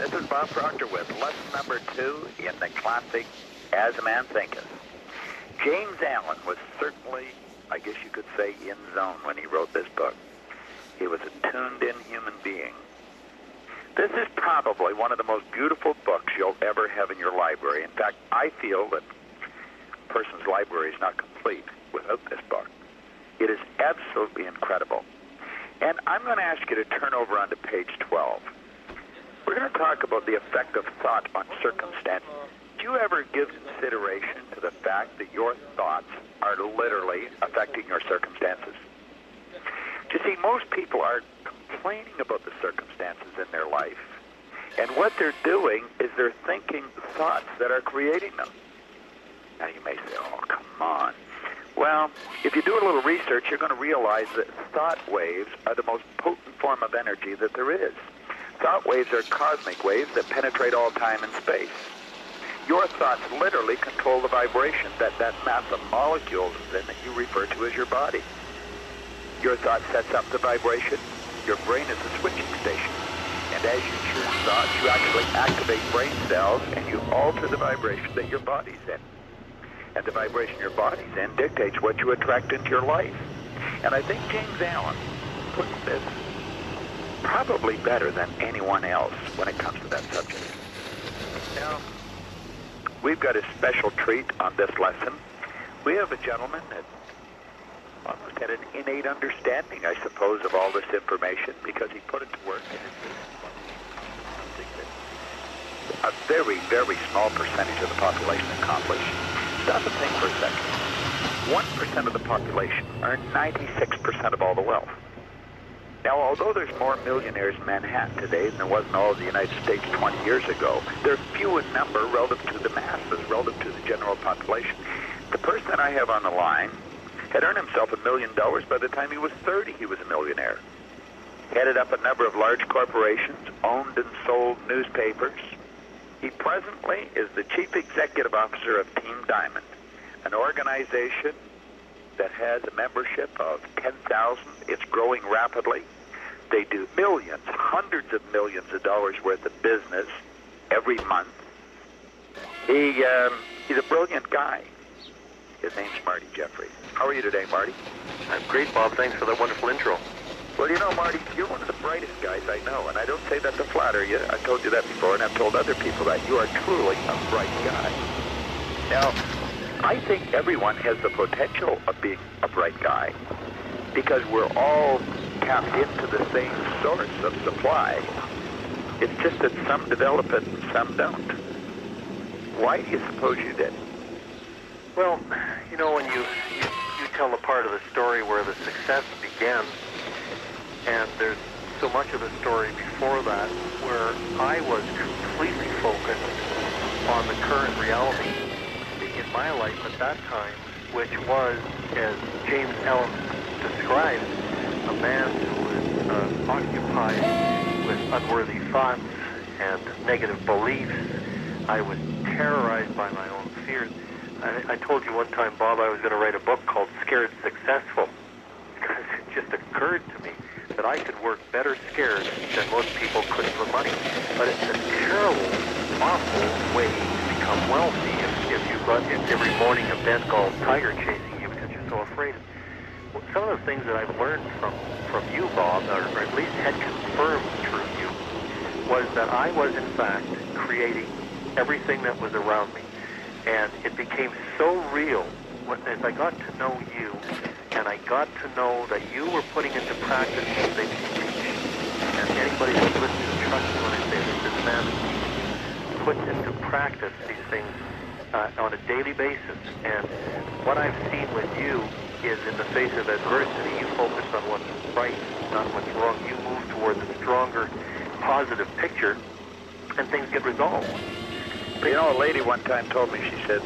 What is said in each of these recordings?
This is Bob Proctor with lesson number 2 in the classic As a Man Thinketh. James Allen was certainly, I guess you could say, in zone when he wrote this book. He was a tuned-in human being. This is probably one of the most beautiful books you'll ever have in your library. In fact, I feel that a person's library is not complete without this book. It is absolutely incredible. And I'm going to ask you to turn over onto page 12. We're going to talk about the effect of thought on circumstance. Do you ever give consideration to the fact that your thoughts are literally affecting your circumstances? You see, most people are complaining about the circumstances in their life. And what they're doing is they're thinking thoughts that are creating them. Now you may say, oh, come on. Well, if you do a little research, you're going to realize that thought waves are the most potent form of energy that there is. Thought waves are cosmic waves that penetrate all time and space. Your thoughts literally control the vibration that mass of molecules then that you refer to as your body. Your thought sets up the vibration. Your brain is a switching station. And as you choose thoughts, you actually activate brain cells and you alter the vibration that your body's in. And the vibration your body's in dictates what you attract into your life. And I think James Allen puts this probably better than anyone else when it comes to that subject. Now, we've got a special treat on this lesson. We have a gentleman that almost had an innate understanding, I suppose, of all this information because he put it to work in his business. A very, very small percentage of the population accomplished. Stop and think for a second. 1% of the population earn 96% of all the wealth. Now, although there's more millionaires in Manhattan today than there was in all of the United States 20 years ago, they're few in number relative to the masses, relative to the general population. The person that I have on the line had earned himself $1 million by the time he was 30. He was a millionaire. Headed up a number of large corporations, owned and sold newspapers. He presently is the chief executive officer of Team Diamond, an organization that has a membership of 10,000. It's growing rapidly. They do millions, hundreds of millions of dollars worth of business every month. He's a brilliant guy. His name's Marty Jeffrey. How are you today, Marty? I'm great, Bob. Thanks for that wonderful intro. Well, you know, Marty, you're one of the brightest guys I know, and I don't say that to flatter you. I've told you that before, and I've told other people that. You are truly a bright guy. Now, I think everyone has the potential of being a bright guy because we're all tapped into the same source of supply. It's just that some develop it and some don't. Why do you suppose you did? Well, you know, when you tell the part of the story where the success began, and there's so much of the story before that where I was completely focused on the current reality in my life at that time, which was, as James Allen described, a man who was occupied with unworthy thoughts and negative beliefs. I was terrorized by my own fears. I told you one time, Bob, I was going to write a book called Scared Successful because it just occurred to me that I could work better scared than most people could for money. But it's a terrible, awful way to become wealthy if you've got every morning a bent called tiger chasing you because you're so afraid. Well, some of the things that I've learned from you, Bob, or at least had confirmed through you, was that I was, in fact, creating everything that was around me. And it became so real as I got to know you, and I got to know that you were putting into practice the things you teach. And anybody that's listening to trust me when I say this man puts into practice these things on a daily basis. And what I've seen with you is in the face of adversity, you focus on what's right, not what's wrong. You move towards a stronger, positive picture, and things get resolved. You know, a lady one time told me, she said,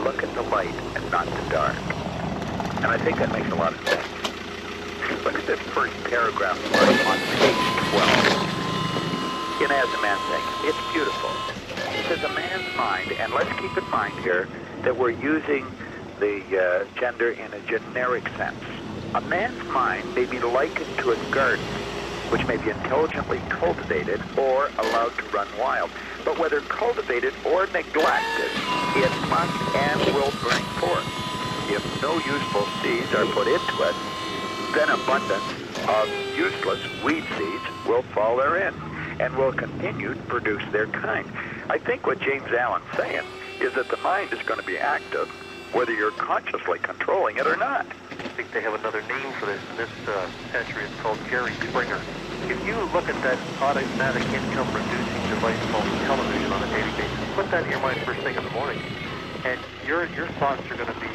look at the light and not the dark. And I think that makes a lot of sense. Look at this first paragraph on page 12. In As a Man Thinketh. It's beautiful. It says a man's mind, and let's keep in mind here that we're using the gender in a generic sense. A man's mind may be likened to a garden which may be intelligently cultivated or allowed to run wild. But whether cultivated or neglected, it must and will bring forth. If no useful seeds are put into it, then abundance of useless weed seeds will fall therein and will continue to produce their kind. I think what James Allen's saying is that the mind is going to be active, whether you're consciously controlling it or not. I think they have another name for this in this century. It's called Jerry Springer. If you look at that automatic income-reducing device called television on a daily basis, put that in your mind first thing in the morning, and your thoughts are going to be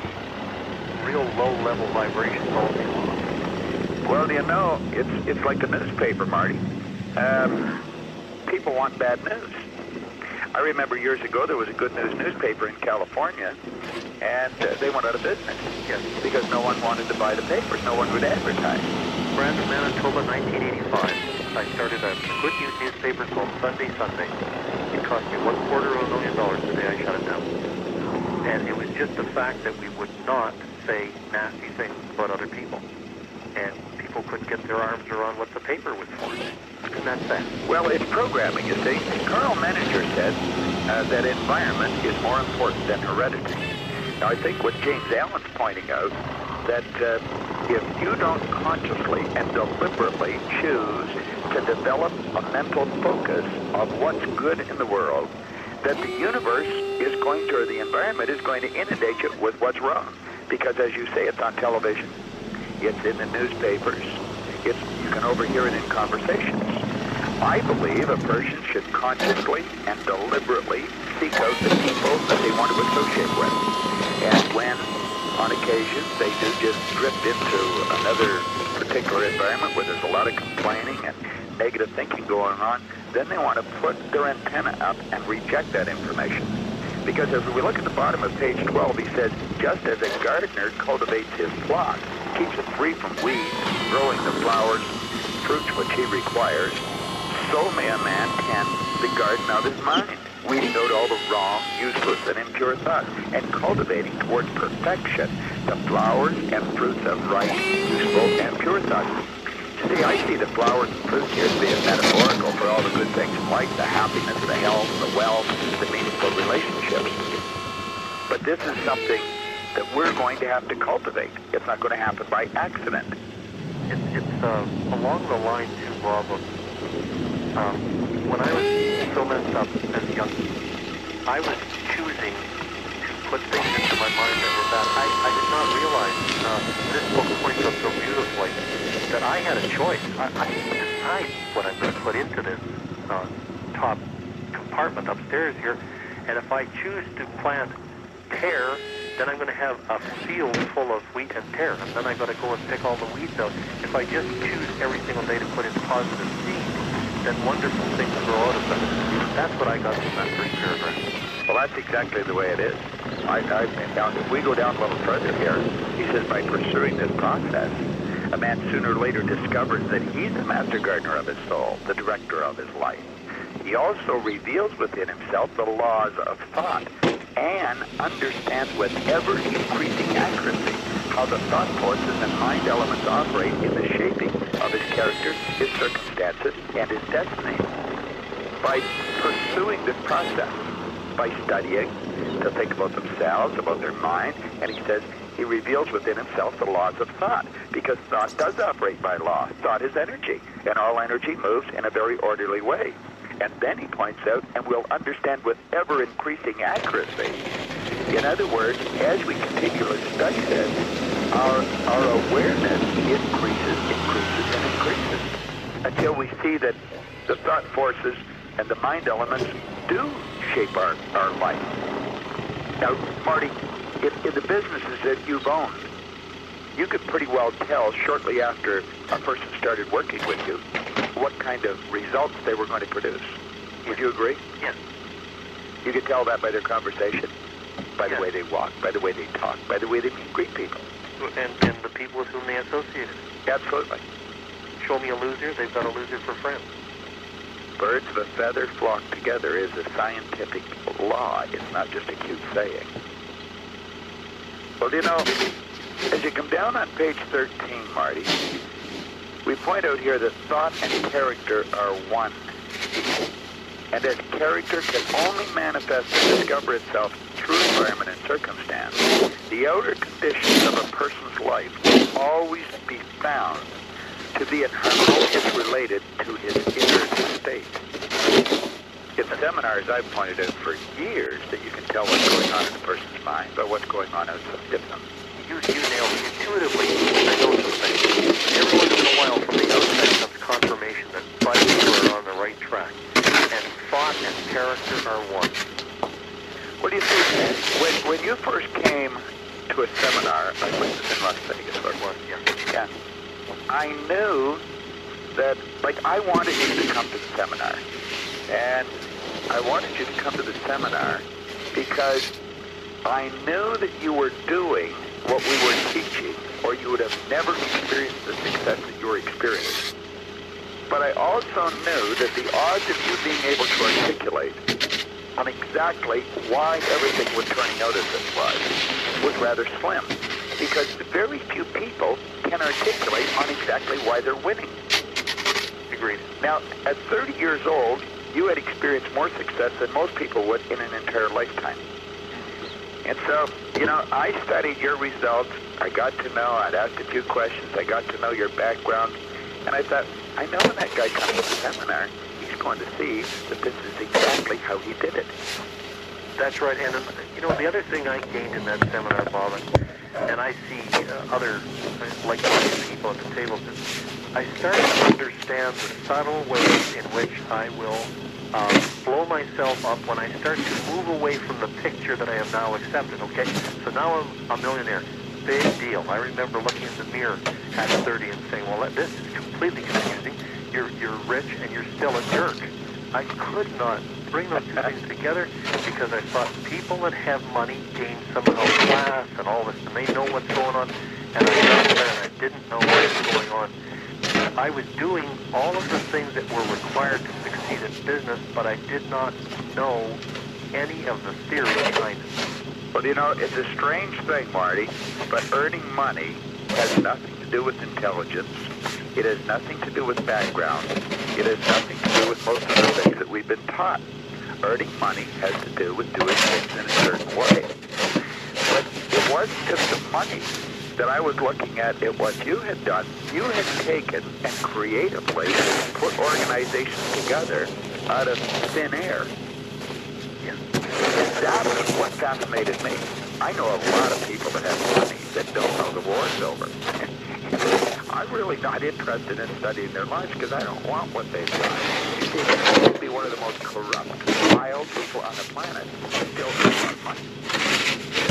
real low-level vibrations all day long. Well, you know, it's like the newspaper, Marty. People want bad news. I remember years ago there was a good news newspaper in California, and they went out of business. Yes. Because no one wanted to buy the papers, no one would advertise. Brandon, Manitoba, 1985. I started a good news newspaper called Sunday. It cost me $250,000 the day I shut it down. And it was just the fact that we would not say nasty things about other people. And people couldn't get their arms around what the paper was for. And that's that. Well, it's programming, you see. Carl Menninger said that environment is more important than heredity. Now, I think what James Allen's pointing out, that if you don't consciously and deliberately choose to develop a mental focus of what's good in the world, that the universe is going to, or the environment is going to inundate you with what's wrong. Because as you say, it's on television, it's in the newspapers, you can overhear it in conversations. I believe a person should consciously and deliberately seek out the people that they want to associate with. And when, on occasion, they do just drift into another particular environment where there's a lot of complaining and negative thinking going on, then they want to put their antenna up and reject that information. Because as we look at the bottom of page 12, he says, just as a gardener cultivates his plot, keeps it free from weeds, growing the flowers, fruits which he requires, so may a man tend the garden of his mind, weeding out all the wrong, useless, and impure thoughts, and cultivating towards perfection the flowers and fruits of right, useful, and pure thoughts. See, I see the flowers and fruits here as being metaphorical for all the good things in life, the happiness, the health, the wealth, the meaningful relationships. But this is something that we're going to have to cultivate. It's not going to happen by accident. It's along the line, too, Bob, of when I was so messed up as a young, I was choosing to put things into my mind that were bad. I did not realize, this book points out so beautifully, that I had a choice. I can decide what I'm going to put into this top compartment upstairs here, and if I choose to plant tare, then I'm going to have a field full of wheat and tare, and then I've got to go and pick all the weeds out. If I just choose every single day to put in positive seed, then wonderful things grow out of them. That's what I got from that first paragraph. Well, that's exactly the way it is. Now, if we go down a little further here, he says by pursuing this process, a man sooner or later discovers that he's the master gardener of his soul, the director of his life. He also reveals within himself the laws of thought and understands with ever-increasing accuracy how the thought forces and mind elements operate in the shaping of his character, his circumstances, and his destiny. By pursuing this process, by studying to think about themselves, about their mind, and he says he reveals within himself the laws of thought, because thought does operate by law. Thought is energy, and all energy moves in a very orderly way. And then he points out, and we'll understand with ever-increasing accuracy. In other words, as we continue to study this, our awareness increases, and increases, until we see that the thought forces and the mind elements do shape our life. Now, Marty, in the businesses that you've owned, you could pretty well tell shortly after a person started working with you what kind of results they were going to produce. Would you agree? Yes. You could tell that by their conversation, by the way they walk, by the way they talk, by the way they greet people. And the people with whom they associated. Absolutely. Show me a loser, they've got a loser for friends. Birds of a feather flock together is a scientific law. It's not just a cute saying. Well, you know, as you come down on page 13, Marty, we point out here that thought and character are one. And that character can only manifest and discover itself through environment and circumstance. The outer conditions of a person's life will always be found to be harmoniously related to his inner state. In the seminars, I've pointed out for years that you can tell what's going on in a person's mind by what's going on outside of them. You nailed it. Intuitively, I know something. Every once in a while, from the outside comes confirmation that you are on the right track. And thought and character are one. What do you think? When you first came to a seminar, I was in Las Vegas, where it was, yeah. I knew that, I wanted you to come to the seminar. And I wanted you to come to the seminar because I knew that you were doing what we were teaching, or you would have never experienced the success that you're experiencing. But I also knew that the odds of you being able to articulate on exactly why everything was turning out as it was rather slim. Because very few people can articulate on exactly why they're winning. Agreed. Now, at 30 years old, you had experienced more success than most people would in an entire lifetime. And so, I studied your results. I got to know, I'd asked a few questions. I got to know your background. And I thought, I know when that guy comes to the seminar, he's going to see that this is exactly how he did it. That's right. And, the other thing I gained in that seminar, Bob, and I see other like-minded people at the table, is I started to understand the subtle ways in which I will blow myself up when I start to move away from the picture that I have now accepted, okay? So now I'm a millionaire. Big deal. I remember looking in the mirror at 30 and saying, well, this is completely confusing. You're rich and you're still a jerk. I could not bring those two things together because I thought people that have money gain somehow class and all this, and they know what's going on. And I got there and I didn't know what was going on. I was doing all of the things that were required to succeed in business, but I did not know any of the theory behind it. Well, it's a strange thing, Marty, but earning money has nothing to do with intelligence. It has nothing to do with background. It has nothing to do with most of the things that we've been taught. Earning money has to do with doing things in a certain way. But it wasn't just the money that I was looking at what you had done. You had taken and creatively put organizations together out of thin air. Yeah. And that was what fascinated me. I know a lot of people that have money that don't know the war's over. I'm really not interested in studying their lives because I don't want what they've done. They seem to be one of the most corrupt, vile people on the planet. Still have money.